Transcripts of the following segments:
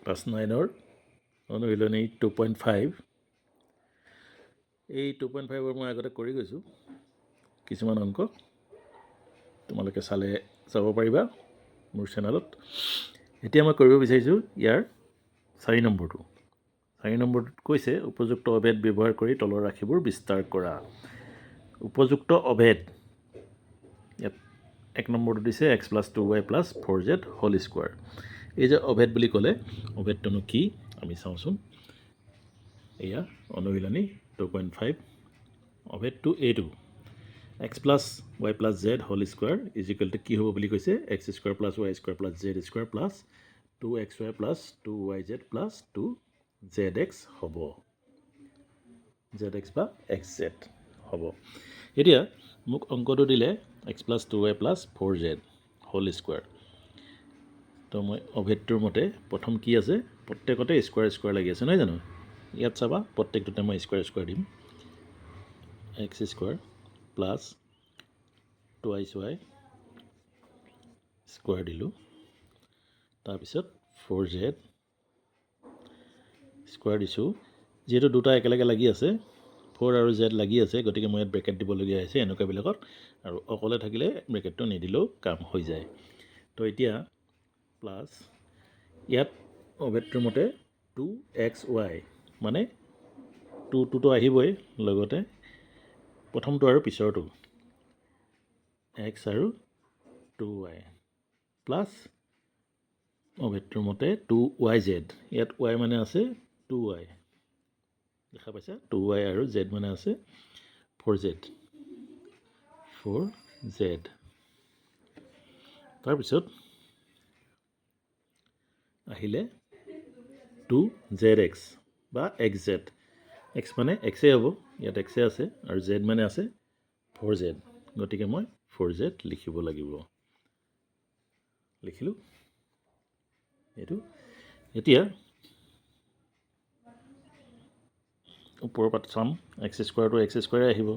Class 9ৰ অনুশীলনী 2.5 এই 2.5ৰ মই আগতে কৰি গৈছোঁ কিছুমান অংক তোমালোকে চাব পাৰিবা মোৰ চেনেলত। এতিয়া মই কৰিব বিচাৰিছোঁ ইয়াৰ 4 নম্বৰটো। 4 নম্বৰটোত কৈছে উপযুক্ত অভেদ ব্যৱহাৰ কৰি তলৰ ৰাশিবোৰ বিস্তাৰ কৰা। উপযুক্ত অভেদ ইয়াত 1 নম্বৰটো দিছে x + 2y + 4z whole square. এই যে অভেদ বুলি ক'লে অভেদটোনো কি আমি চাওঁচোন। এয়া অনুশীলনী 2.5 অভেদটো এইটো x + y + z whole square = কি হ'ব বুলি কৈছে x² + y² + z² + 2xy + 2yz + 2zx হ'ব। zx বা xz হ'ব। এতিয়া মোক অংকটো দিলে x + 2y + 4z whole square. তো মই অভেদটোৰ মতে প্ৰথম কি আছে প্ৰত্যেকতে স্কোৱাৰ লাগি আছে নহয় জানো। ইয়াত চাবা প্ৰত্যেকটোতে মই স্কোৱাৰ দিম x² + 2y স্কোৱাৰ দিলোঁ। তাৰপিছত 4z স্কোৱাৰ দিছোঁ। যিহেতু দুটা একেলগে লাগি আছে 4 আৰু z লাগি আছে গতিকে মই ইয়াত ব্ৰেকেট দিবলগীয়া হৈছে এনেকুৱাবিলাকত, আৰু অকলে থাকিলে ব্ৰেকেটটো নিদিলেও কাম হৈ যায়। তো এতিয়া প্লাছ ইয়াত অভেদটোৰ মতে 2xy মানে 2টো আহিবই, লগতে প্ৰথমটো আৰু পিছৰটো x আৰু 2y প্লাছ অভেদটোৰ মতে 2yz। ইয়াত y মানে আছে 2y, দেখা পাইছা 2y, আৰু z মানে আছে 4z। তাৰপিছত আহিলে 2zx বা xz। x মানে xয়ে হ'ব, ইয়াত x আছে, আৰু z মানে আছে 4z, গতিকে মই 4z লিখিব লাগিব। লিখিলোঁ এইটো। এতিয়া ওপৰৰ পাত চাম x² x² আহিব,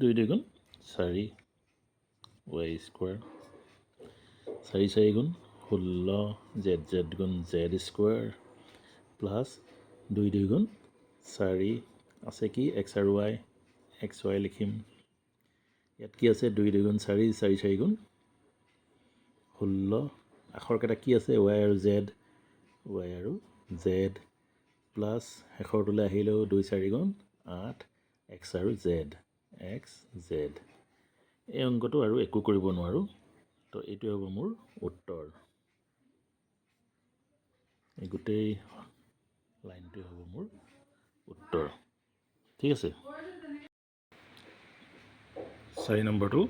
2 × 2 = 4 y² 4 × 4 = 16 zz × z² প্লাছ 2 × 2 = 4 আছে কি x আৰু y, xy লিখিম। ইয়াত কি আছে 2 × 2 = 4 4 × 4 = 16। আখৰকেইটা কি আছে y আৰু z প্লাছ শেষৰটোলৈ আহিলেও 2 × 4 = 8 x আৰু z xz। এই অংকটো আৰু একো কৰিব নোৱাৰোঁ, তো এইটোৱে হ'ব মোৰ উত্তৰ। এই গোটেই লাইনটোৱে হ'ব মোৰ উত্তৰ। ঠিক আছে। 4 নম্বৰটো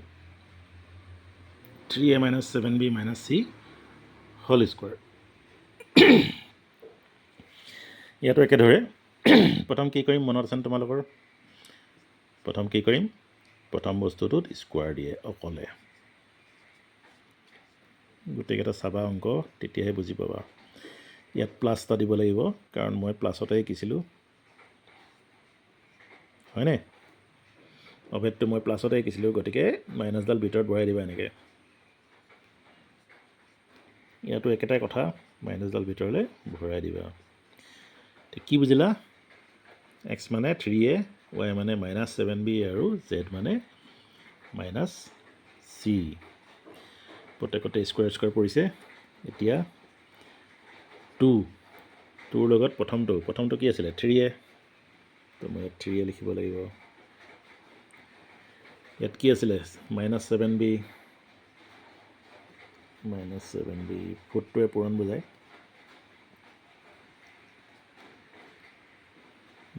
3a - 7b - c whole square. ইয়াতো একেদৰে প্ৰথম কি কৰিম মনত আছেনে তোমালোকৰ? প্ৰথম কি কৰিম, প্ৰথম বস্তুটোত স্কোৱাৰ দিয়ে অকলে। গোটেইকেইটা চাবা অংক, তেতিয়াহে বুজি পাবা। ইয়াত প্লাছ এটা দিব লাগিব কাৰণ মই প্লাছতে শিকিছিলোঁ, হয়নে? অভেদটো মই প্লাছতে শিকিছিলোঁ, গতিকে মাইনাছডাল ভিতৰত ভৰাই দিবা এনেকৈ। ইয়াতো একেটাই কথা, মাইনাছডাল ভিতৰলৈ ভৰাই দিবা। কি বুজিলা? x মানে 3a, y মানে -7b, আৰু z মানে -c। প্ৰত্যেকতে স্কোৱাৰ পৰিছে। এতিয়া 2ৰ লগত প্ৰথমটো কি আছিলে 3a, তো মই ইয়াত 3a লিখিব লাগিব। ইয়াত কি আছিলে -7b, ফুটটোৱে পূৰণ বুজায়।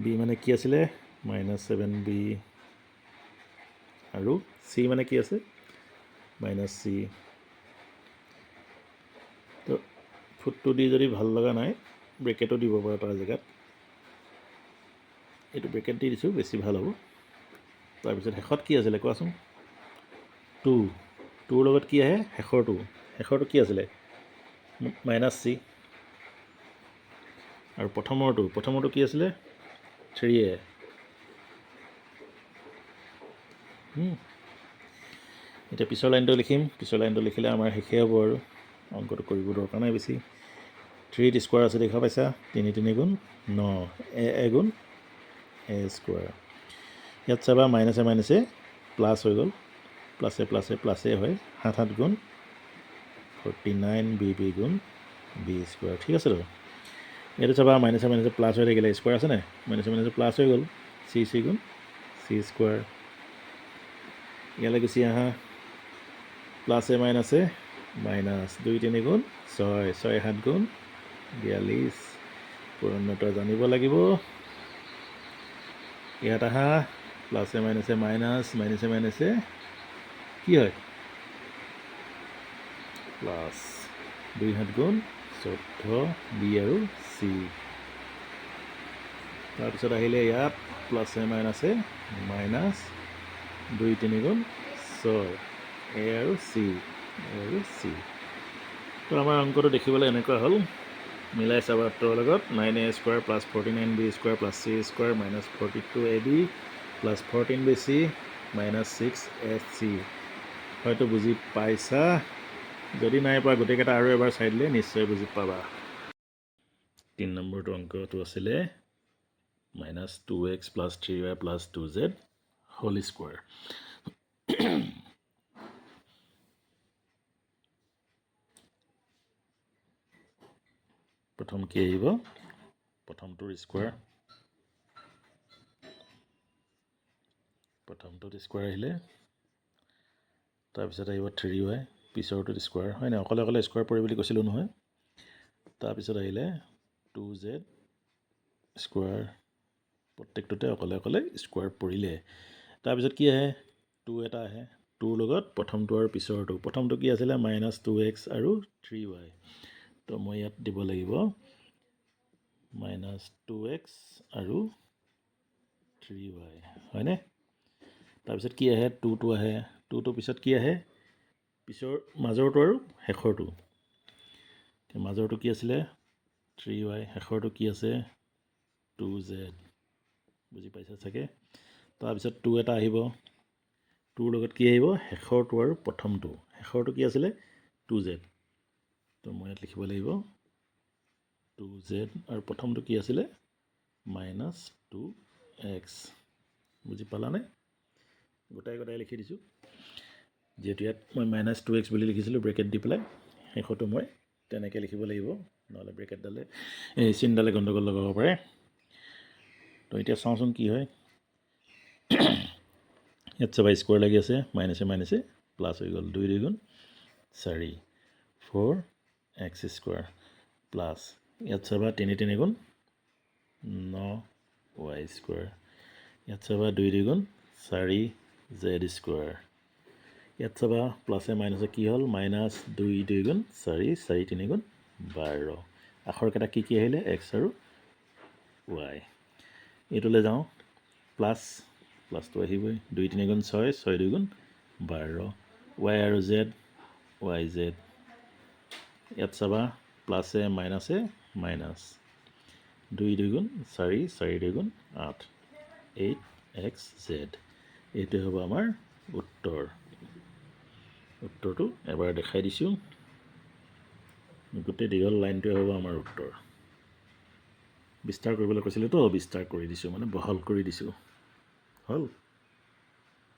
b মানে কি আছিলে -7b, আৰু c মানে কি আছে -c। তো ফুটটো দি যদি ভাল লগা নাই ব্ৰেকেটো দিব পাৰা তাৰ জেগাত, এইটো ব্ৰেকেট দি দিছোঁ বেছি ভাল হ'ব। তাৰপিছত শেষত কি আছিলে কোৱাচোন? 2ৰ লগত কি আহে শেষৰটো কি আছিলে -c, আৰু প্ৰথমৰটো কি আছিলে 3a। এতিয়া পিছৰ লাইনটো লিখিম। পিছৰ লাইনটো লিখিলে আমাৰ শেষেই হ'ব আৰু অংকটো কৰিব দৰকাৰ নাই বেছি। 3 স্কোৱাৰ আছে দেখা পাইছা, 3 3 গুণ 9, এ গুণ এ স্কোৱাৰ। ইয়াত চাবা মাইনাছে মাইনাছে প্লাছ হৈ গ'ল, প্লাছে প্লাছে প্লাছে হয়, 7 7 গুণ 49, বি গুণ বি স্কোৱাৰ। ঠিক আছে তো। এইটো চাবা মাইনাছে মাইনাছে প্লাছ হৈ থাকিলে স্কোৱাৰ আছে নাই, মাইনাছে মাইনাছে প্লাছ হৈ গ'ল, চি গুণ চি স্কোৱাৰ। ইয়ালৈ গুচি আহা, প্লাছে মাইনাছে মাইনাছ 2 3 গুণ 6, 6 7 গুণ 42। পূৰণতা জানিব লাগিব। ইয়াত আহা, প্লাছে মাইনাছে মাইনাছ, মাইনাছে মাইনাছে কি হয় প্লাছ, 2 7 গুণ 14, বি আৰু চি। তাৰপিছত আহিলে ইয়াত প্লাছে মাইনাছে মাইনাছ 2 3 গুণ 6, এ আৰু চি, তো আমাৰ অংকটো দেখিবলৈ এনেকুৱা হ'ল। মিলাই চাবা উত্তৰৰ লগত 9a square plus 49 B square plus C square minus 42 A B plus 14 B C minus 6 A C. হয়তো বুজি পাইছা, যদি নাই পোৱা গোটেইকেইটা আৰু এবাৰ চাই দিলে নিশ্চয় বুজি পাবা। 3 নম্বৰটো অংকটো আছিলে minus 2x plus 3y plus 2z whole square. প্ৰথম কি আহিব, প্ৰথমটোৰ স্কোৱাৰ, প্ৰথমটোত স্কোৱাৰ আহিলে, তাৰপিছত আহিব 3y, পিছৰটোত স্কোৱাৰ হয় নাই, অকলে অকলে স্কোৱাৰ পৰে বুলি কৈছিলোঁ নহয়। তাৰপিছত আহিলে 2z স্কোৱাৰ, প্ৰত্যেকটোতে অকলে অকলে স্কোৱাৰ পৰিলে। তাৰপিছত কি আহে, 2 এটা আহে, 2ৰ লগত প্ৰথমটো আৰু পিছৰটো। প্ৰথমটো কি আছিলে মাইনাছ 2x আৰু 3y, তো মই ইয়াত দিব লাগিব মাইনাছ 2x আৰু 3y হয়নে। তাৰপিছত কি আহে, 2টো আহে, 2টোৰ পিছত কি আহে, পিছৰ মাজৰটো আৰু শেষৰটো। মাজৰটো কি আছিলে 3y, শেষৰটো কি আছে 2z, বুজি পাইছা চাগে। তাৰপিছত 2 এটা আহিব, 2ৰ লগত কি আহিব, শেষৰটো আৰু প্ৰথমটো। শেষৰটো কি আছিলে 2z, তো মই ইয়াত লিখিব লাগিব 2z আৰু প্ৰথমটো কি আছিলে মাইনাছ 2x। বুজি পালানে, গোটাই গোটাই লিখি দিছোঁ। যিহেতু ইয়াত মই মাইনাছ 2x বুলি লিখিছিলোঁ ব্ৰেকেট দি পেলাই, শেষতো মই তেনেকৈ লিখিব লাগিব, নহ'লে ব্ৰেকেটডালে এই চিনডালে গণ্ডগোল লগাব পাৰে। তো এতিয়া চাওঁচোন কি হয়। ইয়াত চাবা স্কোৱাৰ লাগি আছে, মাইনাছে মাইনাছে প্লাছ হৈ গ'ল, 2 2 গুণ 4, 4x স্কোৱাৰ প্লাছ, ইয়াত চাবা 3 3 গুণ 9y স্কোৱাৰ, ইয়াত চাবা 2 2 গুণ 4z স্কোৱাৰ, ইয়াত চাবা প্লাছে মাইনাছে কি হ'ল মাইনাছ 2 2 গুণ 4, 4 3 গুণ 12। আখৰকেইটা কি কি আহিলে x আৰু y। এইটোলৈ যাওঁ, প্লাছ প্লাছটো আহিবই, 2 3 গুণ 6, 6 2 গুণ 12, y আৰু z, yz। ইয়াত চাবা প্লাছে মাইনাছে মাইনাছ, 2 2 গুণ 4, 4 2 গুণ 8, 8xz। এইটোৱে হ'ব আমাৰ উত্তৰ। উত্তৰটো এবাৰ দেখাই দিছোঁ, গোটেই দীঘল লাইনটোৱে হ'ব আমাৰ উত্তৰ। বিস্তাৰ কৰিবলৈ কৈছিলোঁতো, বিস্তাৰ কৰি দিছোঁ, মানে বহল কৰি দিছোঁ, হ'ল।